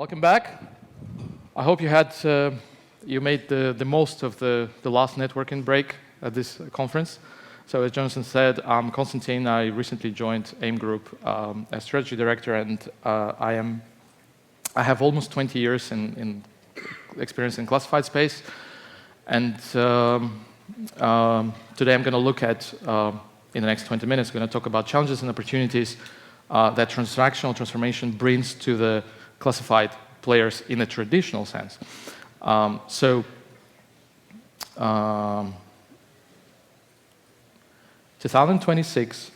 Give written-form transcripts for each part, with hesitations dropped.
Welcome back. I hope you made the most of the last networking break at this conference. So as Jonathan said, I'm Konstantin. I recently joined AIM Group as strategy director, and I have almost 20 years in experience in classified space. And today I'm going to look at, in the next 20 minutes, going to talk about challenges and opportunities that transactional transformation brings to the classified players in a traditional sense. 2026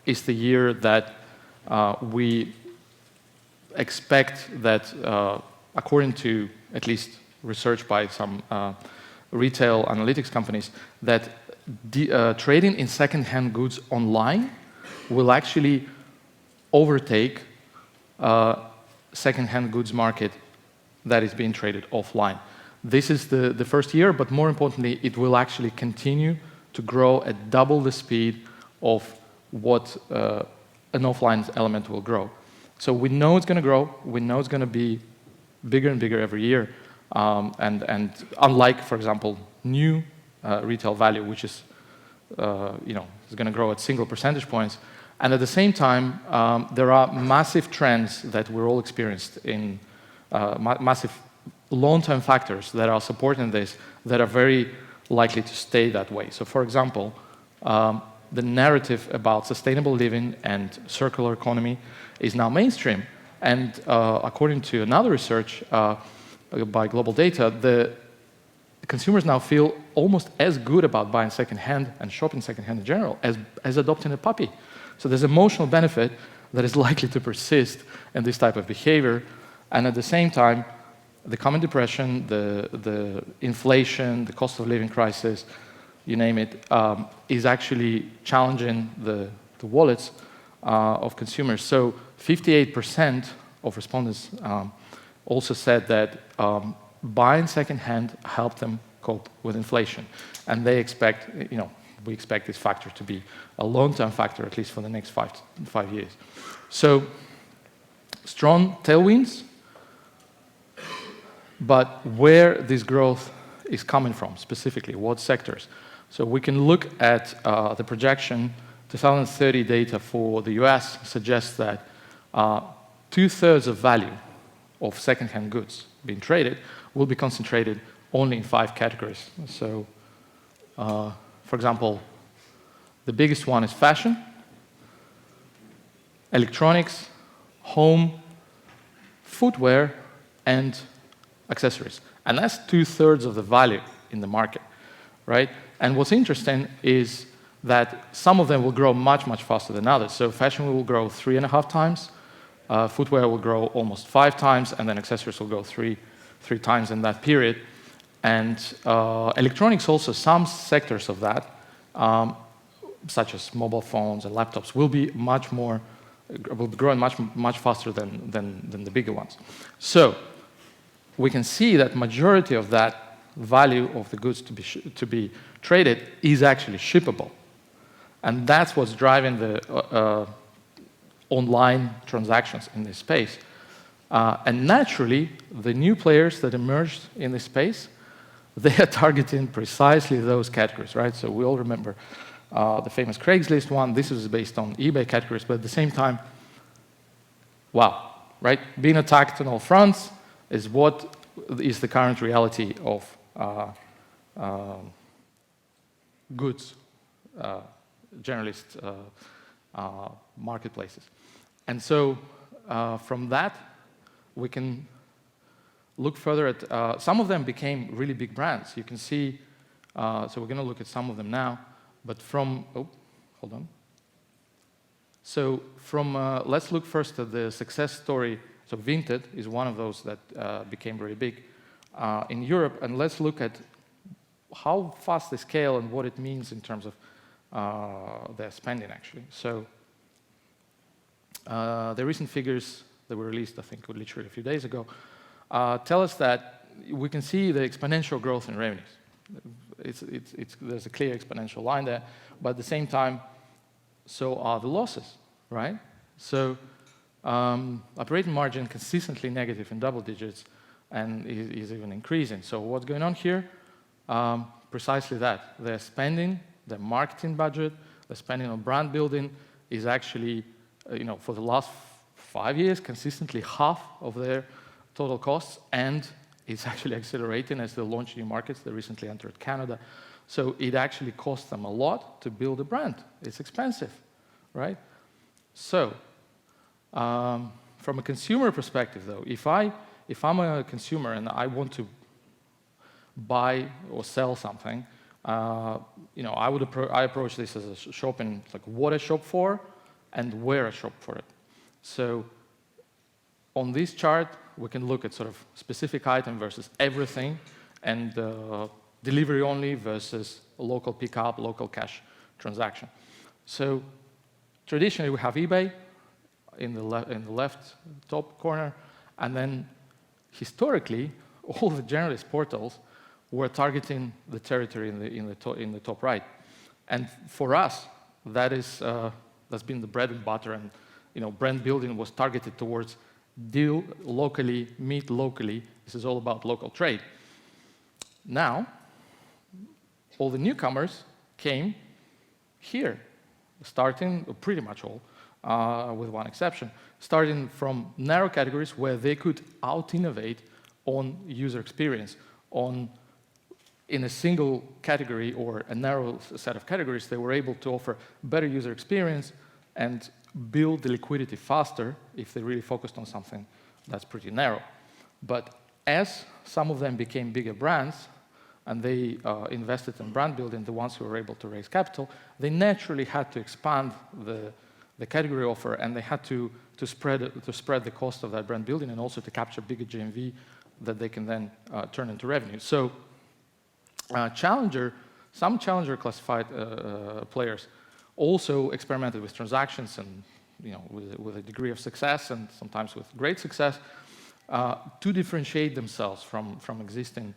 is the year that we expect that, according to at least research by some retail analytics companies, that trading in second-hand goods online will actually overtake second-hand goods market that is being traded offline. This is the first year, but more importantly, it will actually continue to grow at double the speed of what an offline element will grow. So we know it's going to grow. We know it's going to be bigger and bigger every year. And unlike, for example, new retail value, which is is going to grow at single percentage points. And at the same time, there are massive trends that we're all experienced in, massive long-term factors that are supporting this that are very likely to stay that way. So for example, the narrative about sustainable living and circular economy is now mainstream. And according to another research by Global Data, the consumers now feel almost as good about buying secondhand and shopping secondhand in general as adopting a puppy. So there's emotional benefit that is likely to persist in this type of behavior. And at the same time, the common depression, the inflation, the cost of living crisis, you name it, is actually challenging the wallets of consumers. So 58% of respondents also said that buying secondhand helped them cope with inflation. And they expect, we expect this factor to be a long-term factor, at least for the next 5 years. So strong tailwinds, but where this growth is coming from, specifically, what sectors? So we can look at the projection. 2030 data for the US suggests that 2/3 of value of second-hand goods being traded will be concentrated only in 5 categories. So, for example, the biggest one is fashion, electronics, home, footwear, and accessories. And that's 2/3 of the value in the market, right? And what's interesting is that some of them will grow much, much faster than others. So fashion will grow 3.5 times, footwear will grow almost 5 times, and then accessories will grow three times in that period. And electronics also, some sectors of that, such as mobile phones and laptops, will be will be growing much faster than the bigger ones. So we can see that majority of that value of the goods to be traded is actually shippable. And that's what's driving the online transactions in this space. And naturally, the new players that emerged in this space, they are targeting precisely those categories, right? So we all remember the famous Craigslist one. This is based on eBay categories, but at the same time, wow, right? Being attacked on all fronts is what is the current reality of goods, generalist marketplaces. And so from that, we can look further at, some of them became really big brands. You can see, so we're going to look at some of them now, but hold on. So let's look first at the success story. So Vinted is one of those that became very big in Europe, and let's look at how fast they scale and what it means in terms of their spending, actually. So the recent figures that were released, I think, literally a few days ago, tell us that we can see the exponential growth in revenues. There's a clear exponential line there, but at the same time, so are the losses, right? So operating margin consistently negative in double digits and is even increasing. So what's going on here? Precisely that. They're spending their marketing budget, they're spending on brand building is actually, for the last 5 years, consistently half of their total costs, and it's actually accelerating as they launch new markets. They recently entered Canada. So it actually costs them a lot to build a brand. It's expensive, right? So from a consumer perspective, though, if I'm a consumer and I want to buy or sell something, I approach this as a shopping, like what I shop for and where I shop for it. So on this chart, we can look at sort of specific item versus everything, and delivery only versus local pickup, local cash transaction. So traditionally, we have eBay in the left top corner, and then historically, all the generalist portals were targeting the territory in the top right. And for us, that's been the bread and butter, and brand building was targeted towards deal locally, meet locally. This is all about local trade. Now, all the newcomers came here, starting pretty much all, with one exception, starting from narrow categories where they could out-innovate on user experience. In a single category or a narrow set of categories, they were able to offer better user experience and build the liquidity faster if they really focused on something that's pretty narrow. But as some of them became bigger brands and they invested in brand building, the ones who were able to raise capital, they naturally had to expand the category offer, and they had to spread the cost of that brand building and also to capture bigger GMV that they can then turn into revenue. So some challenger classified players also experimented with transactions and with a degree of success and sometimes with great success to differentiate themselves from existing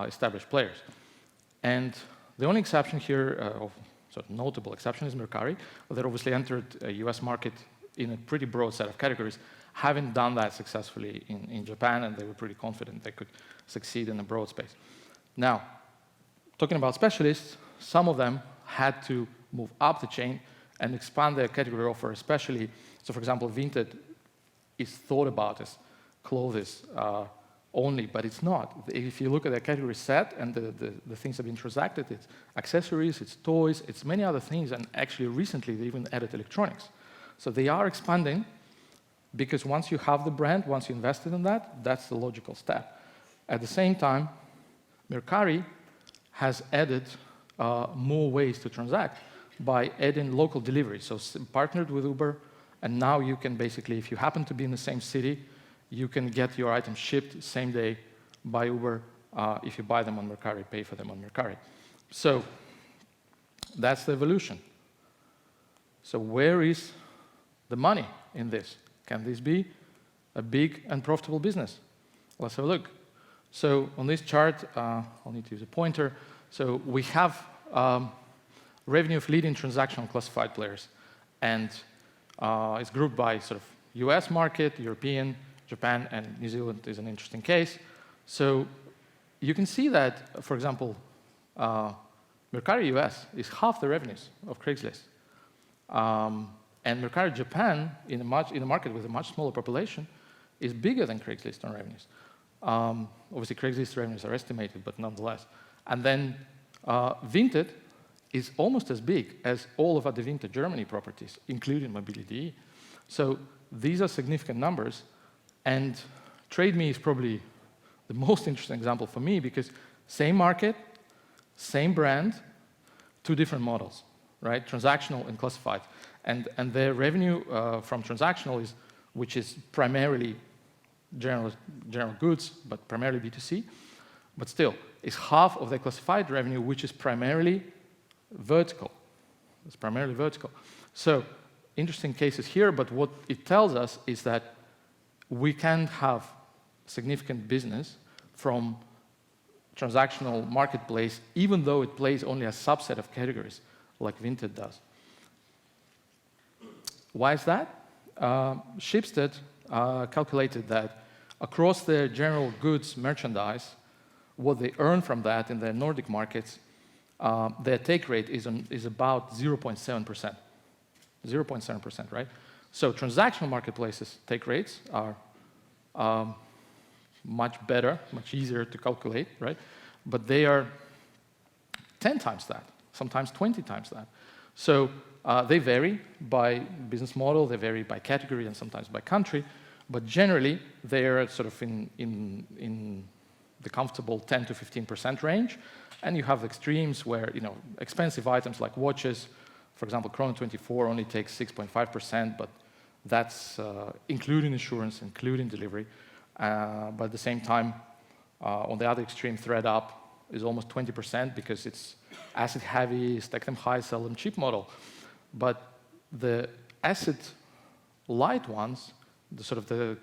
established players. And the only exception here, sort of notable exception, is Mercari, that obviously entered a US market in a pretty broad set of categories, having done that successfully in Japan, and they were pretty confident they could succeed in a broad space. Now, talking about specialists, some of them had to move up the chain and expand their category offer, especially, so for example, Vinted is thought about as clothes only, but it's not. If you look at their category set and the things that have been transacted, it's accessories, it's toys, it's many other things, and actually recently they even added electronics. So they are expanding because once you have the brand, once you invested in that, that's the logical step. At the same time, Mercari has added more ways to transact by adding local delivery. So partnered with Uber, and now you can basically, if you happen to be in the same city, you can get your items shipped same day by Uber. If you buy them on Mercari, pay for them on Mercari. So that's the evolution. So where is the money in this? Can this be a big and profitable business? Let's have a look. So on this chart, I'll need to use a pointer. So we have revenue of leading transactional classified players, and it's grouped by sort of US market, European, Japan, and New Zealand is an interesting case. So you can see that, for example, Mercari US is half the revenues of Craigslist. And Mercari Japan, in a market with a much smaller population, is bigger than Craigslist on revenues. Obviously, Craigslist revenues are estimated, but nonetheless. And then Vinted is almost as big as all of the Vinted Germany properties, including Mobility. So these are significant numbers. And TradeMe is probably the most interesting example for me because same market, same brand, two different models, right? Transactional and classified. And their revenue from transactional which is primarily general goods, but primarily B2C, but still, is half of their classified revenue, which is primarily vertical. It's primarily vertical. So interesting cases here, but what it tells us is that we can have significant business from transactional marketplace, even though it plays only a subset of categories, like Vinted does. Why is that? Schibsted calculated that across their general goods merchandise, what they earn from that in their Nordic markets, their take rate is about 0.7%. 0.7%, right? So transactional marketplaces take rates are much better, much easier to calculate, right? But they are 10 times that, sometimes 20 times that. So they vary by business model, they vary by category, and sometimes by country. But generally, they are sort of in the comfortable 10 to 15% range. And you have extremes where, expensive items like watches, for example, Chrono24 only takes 6.5%, but that's including insurance, including delivery. But at the same time, on the other extreme, ThreadUp is almost 20% because it's asset heavy, stack them high, sell them cheap model. But the asset light ones, the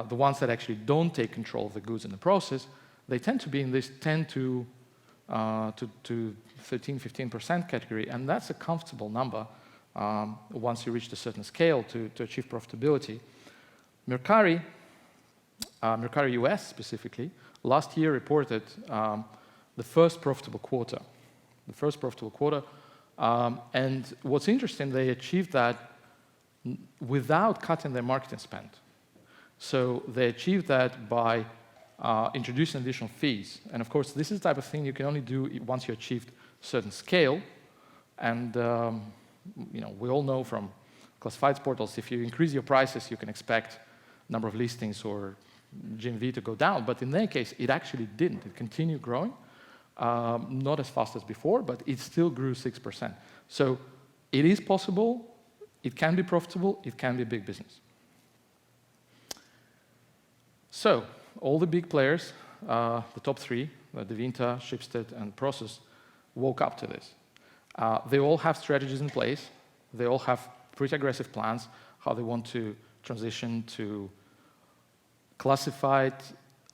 ones that actually don't take control of the goods in the process, they tend to be in this 10 to 13, 15% category, and that's a comfortable number once you reach a certain scale to achieve profitability. Mercari US specifically, last year reported the first profitable quarter. And what's interesting, they achieved that without cutting their marketing spend. So they achieved that by introducing additional fees. And of course, this is the type of thing you can only do once you achieved certain scale. And we all know from classifieds portals, if you increase your prices, you can expect number of listings or GMV to go down. But in their case, it actually didn't. It continued growing, not as fast as before, but it still grew 6%. So it is possible, it can be profitable, it can be a big business. So all the big players, the top three, Devinta, Schibsted, and Prosus, woke up to this. They all have strategies in place. They all have pretty aggressive plans how they want to transition to classified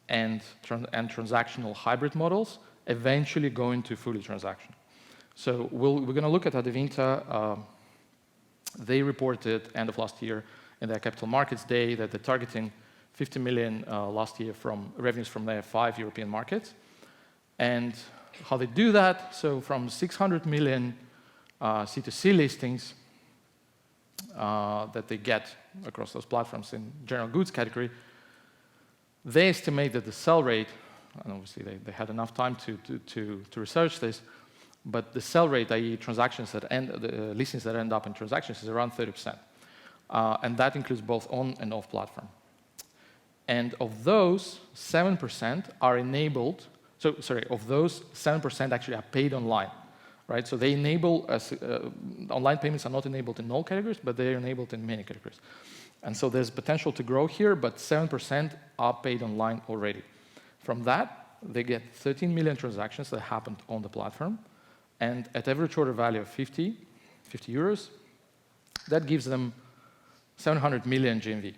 and transactional hybrid models, eventually going to fully transactional. So we're going to look at Devinta. They reported end of last year in their Capital Markets Day that they're targeting 50 million last year from revenues from their 5 European markets. And how they do that, so from 600 million C2C listings that they get across those platforms in general goods category, they estimate that the sell rate, and obviously they had enough time to research this, but the sell rate, i.e. transactions that the listings that end up in transactions, is around 30%. And that includes both on and off platform. And of those, 7% are enabled, of those, 7% actually are paid online, right? So they enable, online payments are not enabled in all categories, but they're enabled in many categories. And so there's potential to grow here, but 7% are paid online already. From that, they get 13 million transactions that happened on the platform, and at average order value of 50 euros, that gives them 700 million GMV.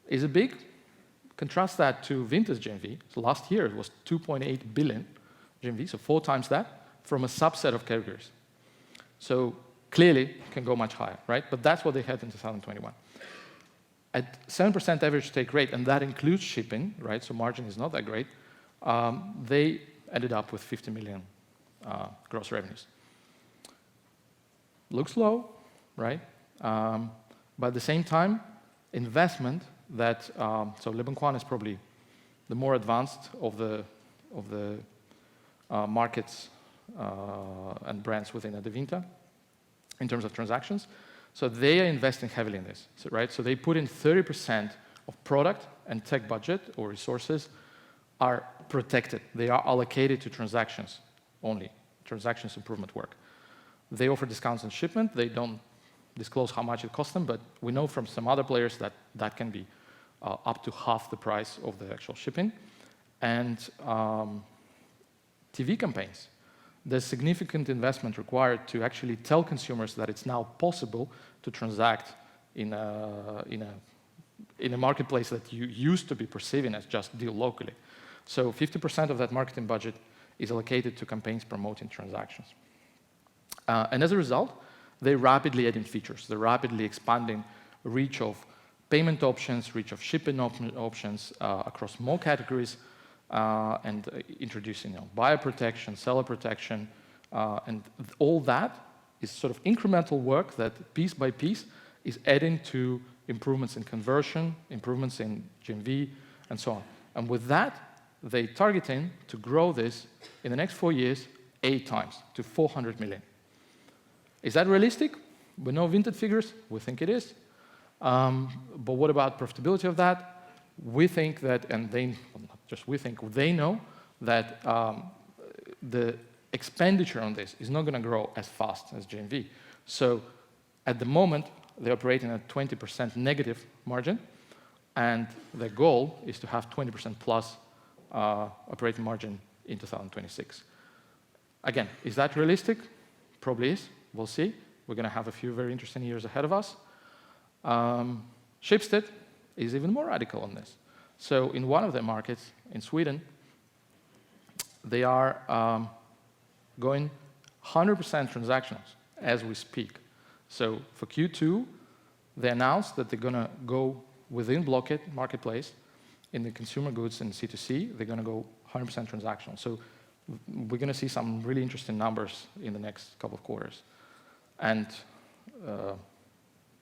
Is it big? Contrast that to Vinta's GMV. So last year it was 2.8 billion GMV, so 4 times that, from a subset of categories. So clearly it can go much higher, right? But that's what they had in 2021. At 7% average take rate, and that includes shipping, right? So margin is not that great. They ended up with 50 million gross revenues. Looks low, right? But at the same time, investment that, so leboncoin is probably the more advanced of the markets and brands within Devinta in terms of transactions. So they are investing heavily in this, right? So they put in 30% of product and tech budget or resources are protected. They are allocated to transactions only, transactions improvement work. They offer discounts on shipment. They don't disclose how much it costs them, but we know from some other players that that can be up to half the price of the actual shipping. And TV campaigns. There's significant investment required to actually tell consumers that it's now possible to transact in a marketplace that you used to be perceiving as just deal locally. So 50% of that marketing budget is allocated to campaigns promoting transactions. And as a result, they're rapidly adding features. They're rapidly expanding reach of payment options, reach of shipping options across more categories, and introducing buyer protection, seller protection, and all that is sort of incremental work that piece by piece is adding to improvements in conversion, improvements in GMV, and so on. And with that, they're targeting to grow this in the next 4 years 8 times to 400 million. Is that realistic? We know vintage figures. We think it is. But what about profitability of that? We think that, and they, well, not just we think, they know that the expenditure on this is not going to grow as fast as GMV. So at the moment, they're operating at 20% negative margin, and their goal is to have 20% plus operating margin in 2026. Again, is that realistic? Probably is. We'll see. We're going to have a few very interesting years ahead of us. Schibsted is even more radical on this. So in one of their markets, in Sweden, they are going 100% transactionals as we speak. So for Q2, they announced that they're going to go within Blocket Marketplace in the consumer goods and C2C, they're going to go 100% transactional. So we're going to see some really interesting numbers in the next couple of quarters. And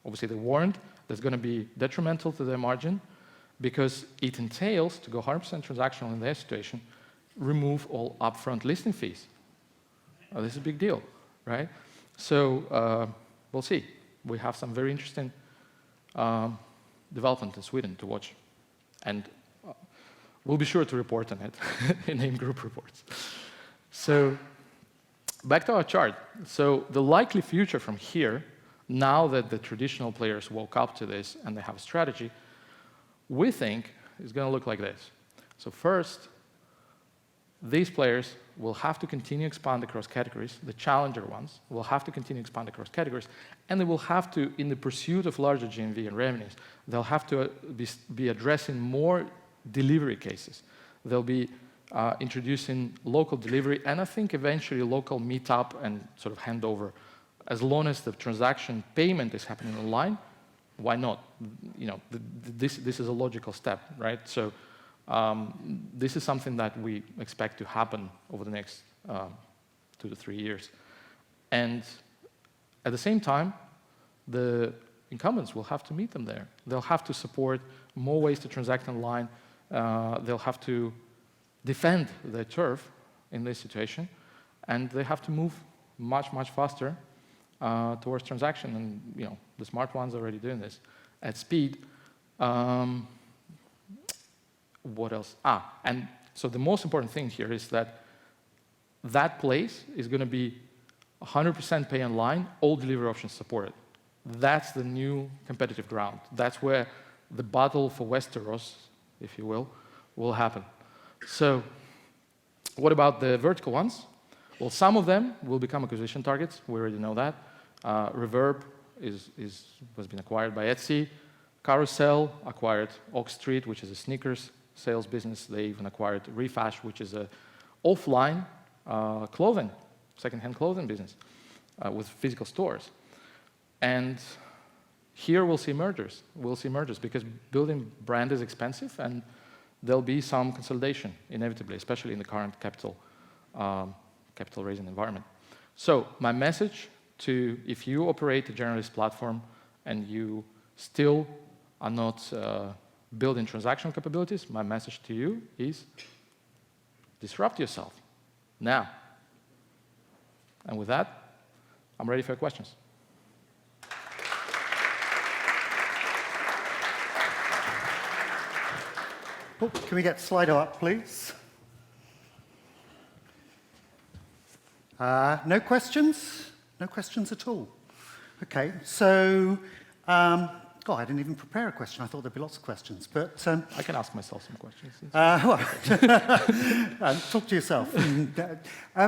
obviously, they warned that's going to be detrimental to their margin because it entails, to go 100% transactional in their situation, remove all upfront listing fees. This is a big deal, right? So we'll see. We have some very interesting development in Sweden to watch. And we'll be sure to report on it in in-group reports. So back to our chart. So the likely future from here, now that the traditional players woke up to this and they have a strategy, we think is going to look like this. So first, these players will have to continue to expand across categories. The challenger ones will have to continue to expand across categories, and they will have to, in the pursuit of larger GMV and revenues, they'll have to be addressing more delivery cases. They'll be introducing local delivery, and I think eventually local meetup and sort of handover. As long as the transaction payment is happening online, why not? You know, this is a logical step, right? So this is something that we expect to happen over the next 2 to 3 years. And at the same time, the incumbents will have to meet them there. They'll have to support more ways to transact online. They'll have to defend their turf in this situation, and they have to move much, much faster towards transaction. And you know, the smart ones are already doing this at speed. What else? And so the most important thing here is that that place is going to be 100% pay online, all delivery options supported. That's the new competitive ground. That's where the battle for Westeros, if you will happen. So what about the vertical ones? Well, some of them will become acquisition targets. We already know that. Reverb has been acquired by Etsy. Carousel acquired Oak Street, which is a sneakers sales business. They even acquired Refash, which is an offline clothing, second-hand clothing business with physical stores. And here we'll see mergers. We'll see mergers because building brand is expensive, and there'll be some consolidation inevitably, especially in the current capital raising environment. So my message to, if you operate a generalist platform and you still are not building transactional capabilities, my message to you is disrupt yourself now. And with that, I'm ready for your questions. Oh, can we get Slido up, please? No questions? No questions at all? Okay, so, I didn't even prepare a question. I thought there'd be lots of questions, but... I can ask myself some questions. Talk to yourself. I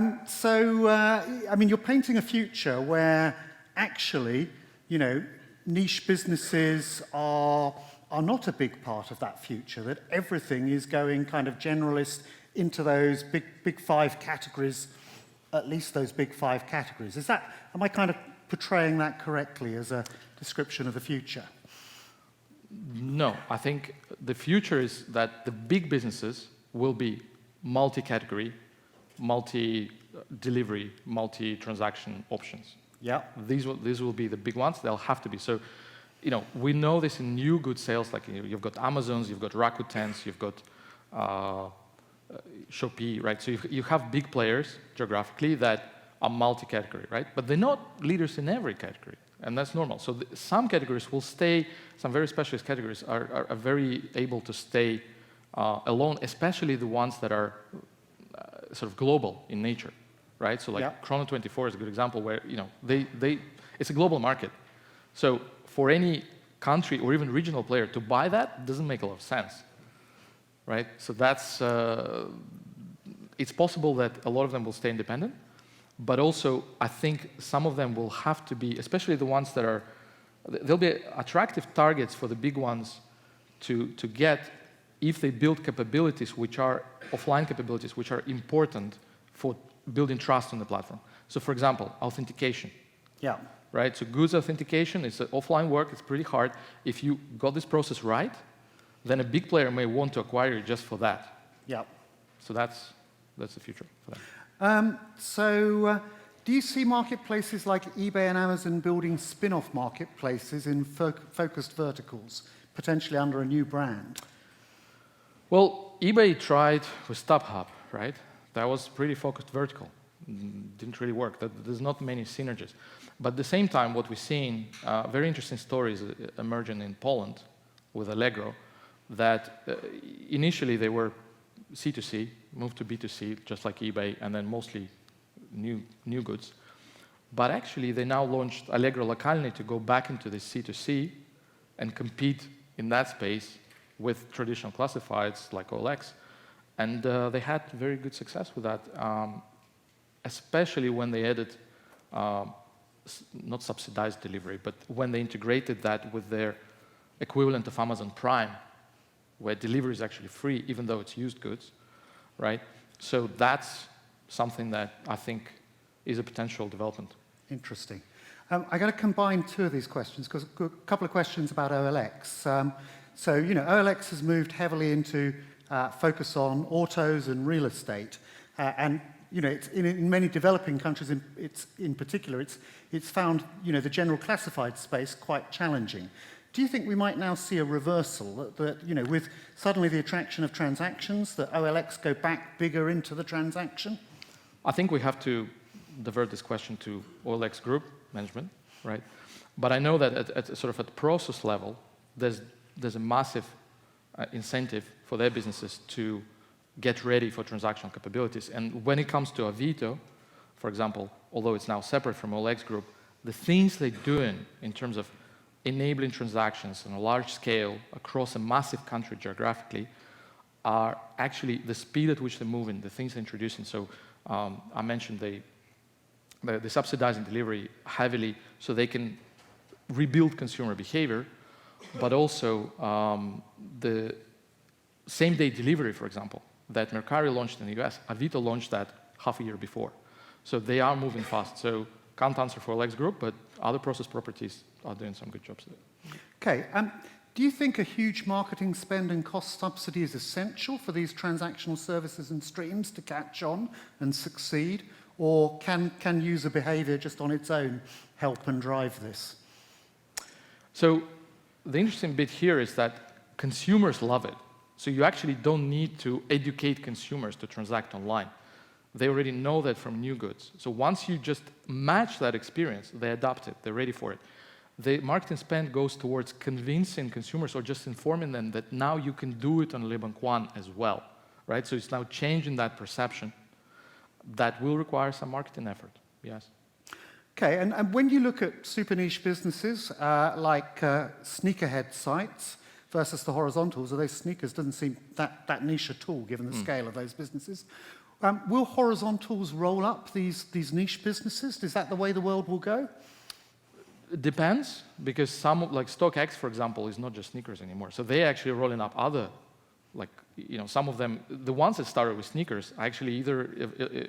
mean, you're painting a future where actually, you know, niche businesses are not a big part of that future, that everything is going kind of generalist into those big 5 categories, at least those big 5 categories. Am I kind of portraying that correctly as a description of the future? No, I think the future is that the big businesses will be multi-category, multi-delivery, multi-transaction options. Yeah. These will be the big ones. They'll have to be. So, we know this in new goods sales. Like you've got Amazons, you've got Rakutens, you've got Shopee, right? So you have big players geographically that are multi-category, right? But they're not leaders in every category, and that's normal. So some categories will stay. Some very specialist categories are very able to stay alone, especially the ones that are sort of global in nature, right? So like Chrono24 is a good example where it's a global market. So for any country or even regional player to buy that doesn't make a lot of sense, right? So that's it's possible that a lot of them will stay independent, but also I think some of them will have to be, especially the ones that are, they'll be attractive targets for the big ones to get if they build capabilities which are offline capabilities, which are important for building trust on the platform. So for example, authentication. Yeah. Right? So goods authentication is offline work, it's pretty hard. If you got this process right, then a big player may want to acquire you just for that. Yeah. So that's the future for them. Do you see marketplaces like eBay and Amazon building spin-off marketplaces in focused verticals, potentially under a new brand? Well, eBay tried with StubHub, right? That was pretty focused vertical. Didn't really work. There's not many synergies. But at the same time, what we're seeing, very interesting stories emerging in Poland with Allegro, that initially they were C2C, moved to B2C, just like eBay, and then mostly new goods. But actually, they now launched Allegro Lokalny to go back into the C2C and compete in that space with traditional classifieds like OLX. And they had very good success with that, especially when they added, not subsidized delivery, but when they integrated that with their equivalent of Amazon Prime, where delivery is actually free, even though it's used goods, right? So that's something that I think is a potential development. Interesting. I got to combine two of these questions because a couple of questions about OLX. OLX has moved heavily into focus on autos and real estate, and it's in many developing countries, in particular, it's found the general classified space quite challenging. Do you think we might now see a reversal that with suddenly the attraction of transactions, that OLX go back bigger into the transaction? I think we have to divert this question to OLX Group management, right? But I know that at sort of at process level, there's a massive incentive for their businesses to get ready for transactional capabilities. And when it comes to Avito, for example, although it's now separate from OLX Group, the things they're doing in terms of enabling transactions on a large scale across a massive country geographically are actually the speed at which they're moving, the things they're introducing. So I mentioned the subsidizing delivery heavily so they can rebuild consumer behavior, but also the same-day delivery, for example, that Mercari launched in the US, Avito launched that half a year before. So they are moving fast. So can't answer for OLX Group, but other process properties are doing some good jobs there. Okay. Do you think a huge marketing spend and cost subsidy is essential for these transactional services and streams to catch on and succeed? Or can user behavior just on its own help and drive this? So the interesting bit here is that consumers love it. So you actually don't need to educate consumers to transact online. They already know that from new goods. So once you just match that experience, they adopt it, they're ready for it. The marketing spend goes towards convincing consumers or just informing them that now you can do it on Leboncoin as well, right? So it's now changing that perception. That will require some marketing effort, yes. Okay, and when you look at super niche businesses like sneakerhead sites versus the horizontals, although sneakers doesn't seem that niche at all given the scale of those businesses, will horizontals roll up these niche businesses? Is that the way the world will go? It depends, because some, like StockX, for example, is not just sneakers anymore. So they're actually rolling up other, some of them, the ones that started with sneakers, are actually either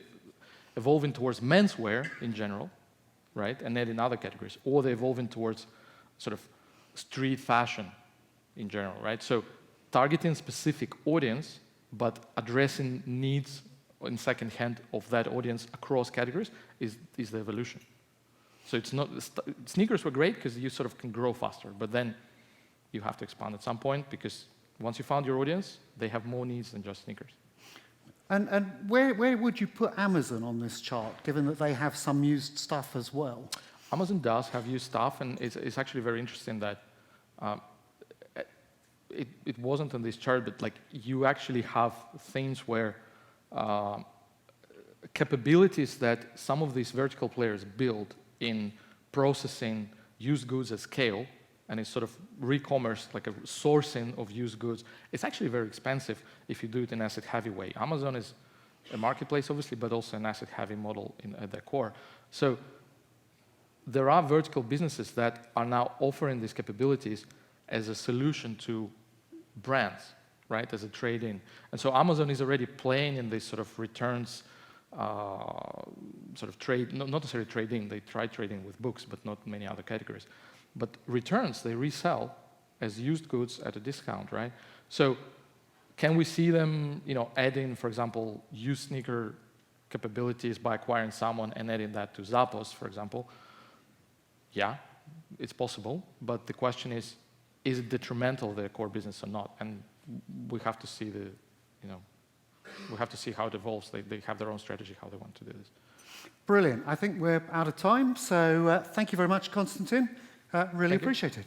evolving towards menswear in general, right? And adding other categories, or they're evolving towards sort of street fashion in general, right? So targeting specific audience, but addressing needs in second hand of that audience across categories is the evolution. So it's not, sneakers were great because you sort of can grow faster, but then you have to expand at some point because once you found your audience, they have more needs than just sneakers. And where would you put Amazon on this chart, given that they have some used stuff as well? Amazon does have used stuff, and it's actually very interesting that it wasn't on this chart, but like you actually have things where capabilities that some of these vertical players build in processing used goods at scale, and it's sort of re-commerce, like a sourcing of used goods. It's actually very expensive if you do it in asset-heavy way. Amazon is a marketplace, obviously, but also an asset-heavy model at their core. So there are vertical businesses that are now offering these capabilities as a solution to brands, right, as a trade-in. And so Amazon is already playing in this sort of returns, sort of trade, not necessarily trade-in. They try trading with books, but not many other categories. But returns, they resell as used goods at a discount, right? So can we see them, adding, for example, used sneaker capabilities by acquiring someone and adding that to Zappos, for example? Yeah, it's possible. But the question is it detrimental to their core business or not? And we have to see we have to see how it evolves. They have their own strategy, how they want to do this. Brilliant. I think we're out of time. So thank you very much, Konstantin. Really appreciate it.